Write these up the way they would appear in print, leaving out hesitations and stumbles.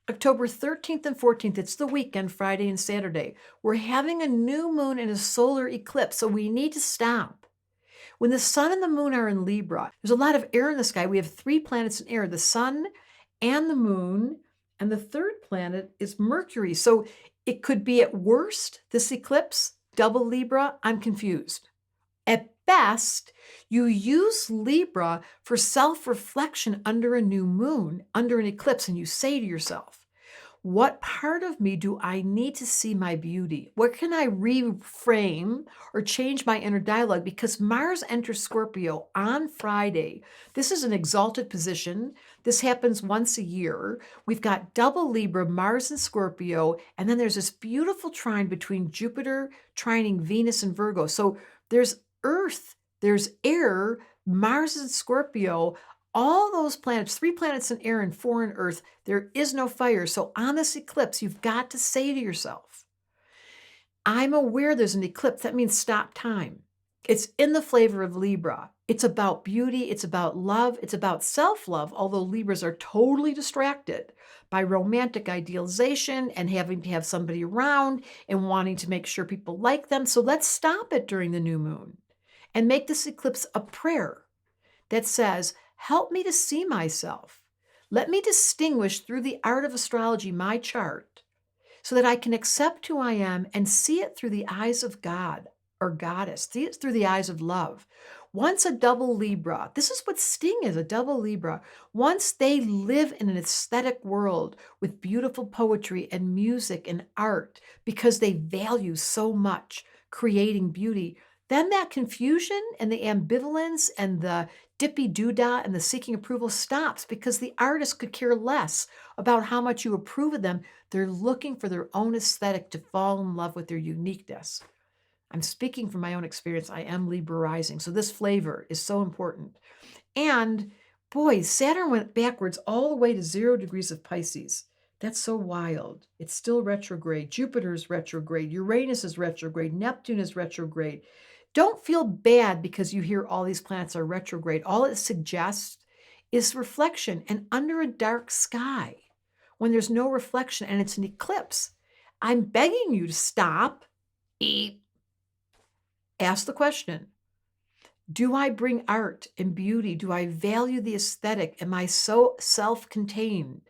October 13th and 14th, it's the weekend, Friday and Saturday. We're having a new moon and a solar eclipse, so we need to stop. When the sun and the moon are in Libra, there's a lot of air in the sky. We have 3 planets in air, the sun and the moon, and the third planet is Mercury. So it could be at worst, this eclipse, double Libra, I'm confused. At best, you use Libra for self-reflection under a new moon, under an eclipse, and you say to yourself, what part of me do I need to see my beauty? What can I reframe or change my inner dialogue? Because Mars enters Scorpio on Friday. This is an exalted position. This happens once a year. We've got double Libra, Mars and Scorpio, and then there's this beautiful trine between Jupiter, trining Venus and Virgo. So there's Earth, there's air, Mars and Scorpio, all those planets, 3 planets in air and 4 in earth, there is no fire. So on this eclipse, you've got to say to yourself, I'm aware there's an eclipse. That means stop time. It's in the flavor of Libra. It's about beauty. It's about love. It's about self-love, although Libras are totally distracted by romantic idealization and having to have somebody around and wanting to make sure people like them. So let's stop it during the new moon and make this eclipse a prayer that says, help me to see myself. Let me distinguish through the art of astrology my chart so that I can accept who I am and see it through the eyes of God or goddess, see it through the eyes of love. Once a double Libra, this is what Sting is, a double Libra. Once they live in an aesthetic world with beautiful poetry and music and art because they value so much creating beauty, then that confusion and the ambivalence and the dippy-doo-dah and the seeking approval stops because the artist could care less about how much you approve of them. They're looking for their own aesthetic to fall in love with their uniqueness. I'm speaking from my own experience. I am Libra rising, so this flavor is so important. And boy, Saturn went backwards all the way to 0 degrees of Pisces. That's so wild. It's still retrograde. Jupiter's retrograde. Uranus is retrograde. Neptune is retrograde. Don't feel bad because you hear all these planets are retrograde. All it suggests is reflection. And under a dark sky, when there's no reflection and it's an eclipse, I'm begging you to stop, eat, ask the question, do I bring art and beauty? Do I value the aesthetic? Am I so self-contained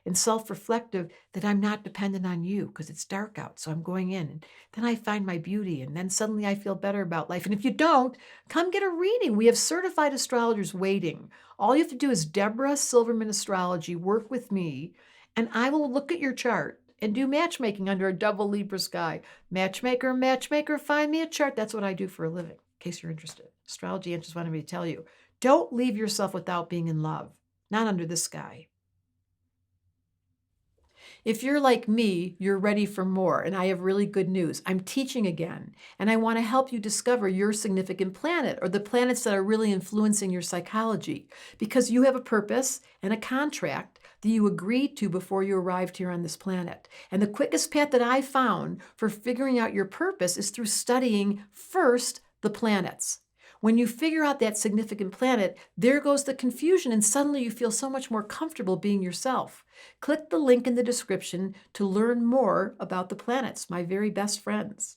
and self-reflective that I'm not dependent on you because it's dark out, so I'm going in and then I find my beauty and then suddenly I feel better about life. And if you don't, come get a reading. We have certified astrologers waiting. All you have to do is Debra Silverman Astrology, work with me, and I will look at your chart and do matchmaking under a double Libra sky. Matchmaker, matchmaker, find me a chart. That's what I do for a living, in case you're interested. Astrology Answers wanted me to tell you, don't leave yourself without being in love, not under this sky. If you're like me, you're ready for more, and I have really good news. I'm teaching again, and I want to help you discover your significant planet or the planets that are really influencing your psychology, because you have a purpose and a contract that you agreed to before you arrived here on this planet. And the quickest path that I found for figuring out your purpose is through studying first the planets. When you figure out that significant planet, there goes the confusion, and suddenly you feel so much more comfortable being yourself. Click the link in the description to learn more about the planets, my very best friends.